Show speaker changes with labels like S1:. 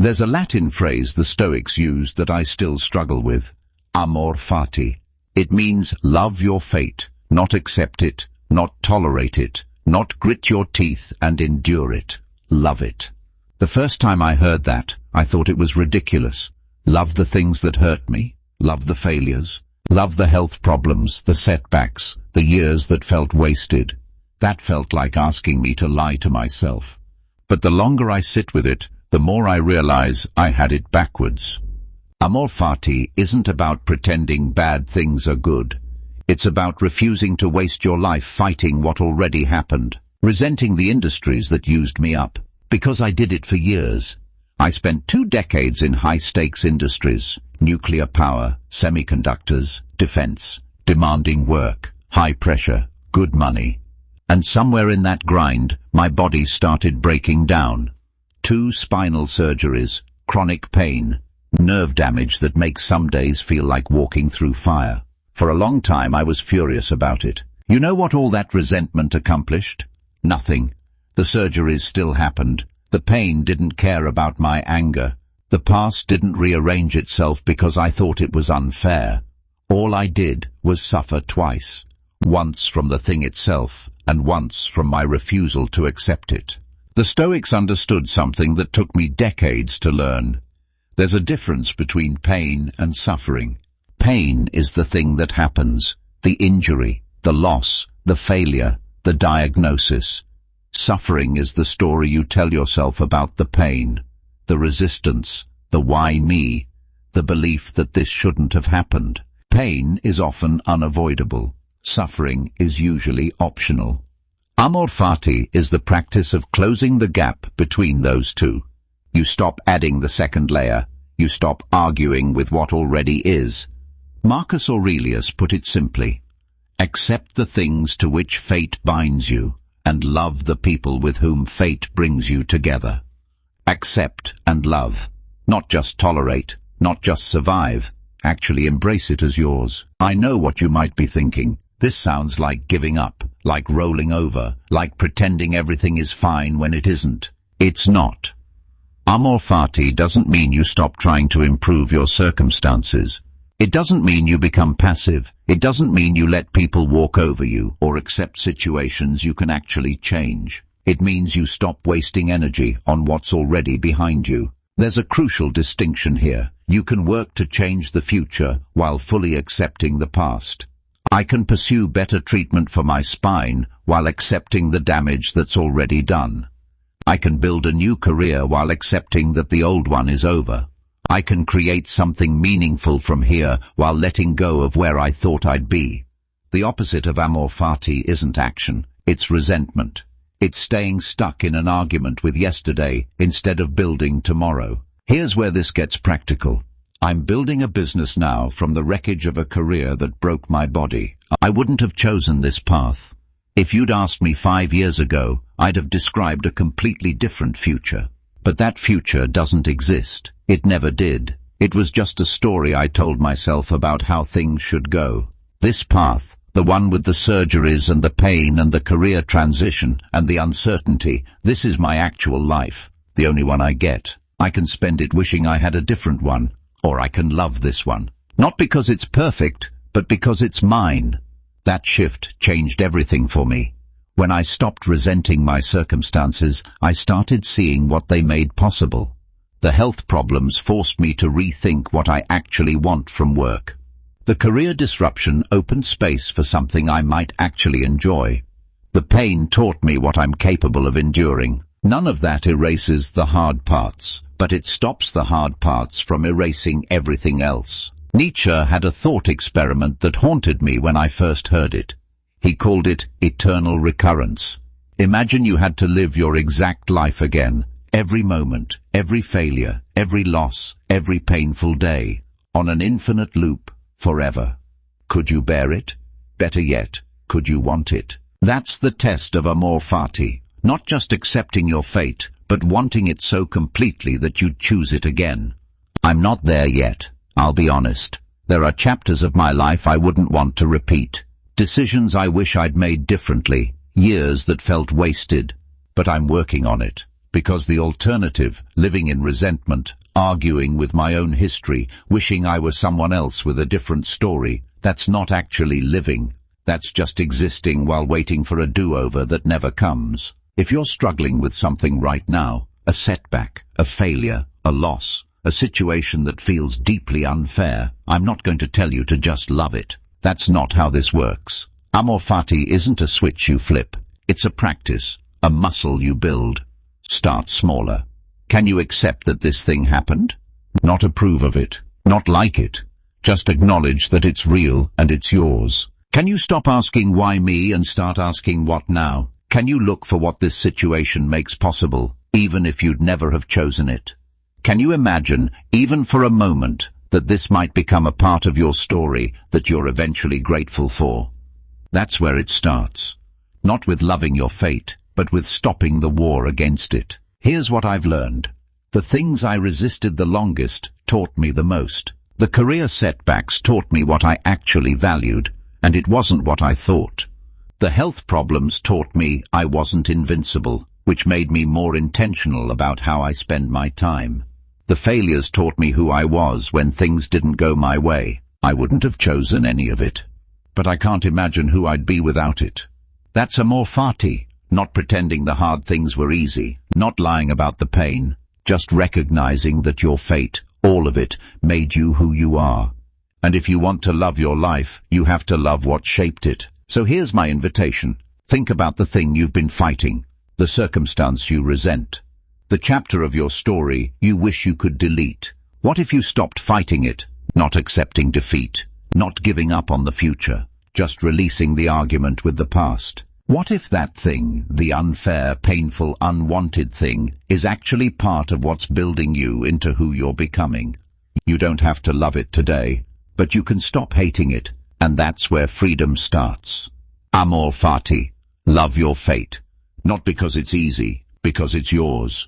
S1: There's a Latin phrase the Stoics used that I still struggle with. Amor Fati. It means love your fate, not accept it, not tolerate it, not grit your teeth and endure it. Love it. The first time I heard that, I thought it was ridiculous. Love the things that hurt me. Love the failures. Love the health problems, the setbacks, the years that felt wasted. That felt like asking me to lie to myself. But the longer I sit with it, the more I realize I had it backwards. Amor Fati isn't about pretending bad things are good. It's about refusing to waste your life fighting what already happened, resenting the industries that used me up. Because I did it for years. I spent 2 decades in high-stakes industries, nuclear power, semiconductors, defense, demanding work, high pressure, good money. And somewhere in that grind, my body started breaking down. 2 spinal surgeries, chronic pain, nerve damage that makes some days feel like walking through fire. For a long time I was furious about it. You know what all that resentment accomplished? Nothing. The surgeries still happened. The pain didn't care about my anger. The past didn't rearrange itself because I thought it was unfair. All I did was suffer twice. Once from the thing itself, and once from my refusal to accept it. The Stoics understood something that took me decades to learn. There's a difference between pain and suffering. Pain is the thing that happens, the injury, the loss, the failure, the diagnosis. Suffering is the story you tell yourself about the pain, the resistance, the why me, the belief that this shouldn't have happened. Pain is often unavoidable. Suffering is usually optional. Amor Fati is the practice of closing the gap between those two. You stop adding the second layer. You stop arguing with what already is. Marcus Aurelius put it simply: accept the things to which fate binds you, and love the people with whom fate brings you together. Accept and love. Not just tolerate, not just survive. Actually embrace it as yours. I know what you might be thinking. This sounds like giving up, like rolling over, like pretending everything is fine when it isn't. It's not. Amor Fati doesn't mean you stop trying to improve your circumstances. It doesn't mean you become passive. It doesn't mean you let people walk over you or accept situations you can actually change. It means you stop wasting energy on what's already behind you. There's a crucial distinction here. You can work to change the future while fully accepting the past. I can pursue better treatment for my spine while accepting the damage that's already done. I can build a new career while accepting that the old one is over. I can create something meaningful from here while letting go of where I thought I'd be. The opposite of Amor Fati isn't action, it's resentment. It's staying stuck in an argument with yesterday instead of building tomorrow. Here's where this gets practical. I'm building a business now from the wreckage of a career that broke my body. I wouldn't have chosen this path. If you'd asked me 5 years ago, I'd have described a completely different future. But that future doesn't exist. It never did. It was just a story I told myself about how things should go. This path, the one with the surgeries and the pain and the career transition and the uncertainty, this is my actual life, the only one I get. I can spend it wishing I had a different one, or I can love this one. Not because it's perfect, but because it's mine. That shift changed everything for me. When I stopped resenting my circumstances, I started seeing what they made possible. The health problems forced me to rethink what I actually want from work. The career disruption opened space for something I might actually enjoy. The pain taught me what I'm capable of enduring. None of that erases the hard parts, but it stops the hard parts from erasing everything else. Nietzsche had a thought experiment that haunted me when I first heard it. He called it eternal recurrence. Imagine you had to live your exact life again, every moment, every failure, every loss, every painful day, on an infinite loop, forever. Could you bear it? Better yet, could you want it? That's the test of Amor Fati. Not just accepting your fate, but wanting it so completely that you'd choose it again. I'm not there yet, I'll be honest. There are chapters of my life I wouldn't want to repeat. Decisions I wish I'd made differently, years that felt wasted. But I'm working on it. because the alternative, living in resentment, arguing with my own history, wishing I were someone else with a different story, that's not actually living. That's just existing while waiting for a do-over that never comes. If you're struggling with something right now, a setback, a failure, a loss, a situation that feels deeply unfair, I'm not going to tell you to just love it. That's not how this works. Amor Fati isn't a switch you flip. It's a practice, a muscle you build. Start smaller. Can you accept that this thing happened? Not approve of it, not like it. Just acknowledge that it's real and it's yours. Can you stop asking why me and start asking what now? Can you look for what this situation makes possible, even if you'd never have chosen it? Can you imagine, even for a moment, that this might become a part of your story that you're eventually grateful for? That's where it starts. Not with loving your fate, but with stopping the war against it. Here's what I've learned. The things I resisted the longest taught me the most. The career setbacks taught me what I actually valued, and it wasn't what I thought. The health problems taught me I wasn't invincible, which made me more intentional about how I spend my time. The failures taught me who I was when things didn't go my way. I wouldn't have chosen any of it, but I can't imagine who I'd be without it. That's Amor Fati, not pretending the hard things were easy, not lying about the pain, just recognizing that your fate, all of it, made you who you are. And if you want to love your life, you have to love what shaped it. So here's my invitation. Think about the thing you've been fighting, the circumstance you resent, the chapter of your story you wish you could delete. What if you stopped fighting it, not accepting defeat, not giving up on the future, just releasing the argument with the past? What if that thing, the unfair, painful, unwanted thing, is actually part of what's building you into who you're becoming? You don't have to love it today, but you can stop hating it, and that's where freedom starts. Amor Fati, love your fate. Not because it's easy, because it's yours.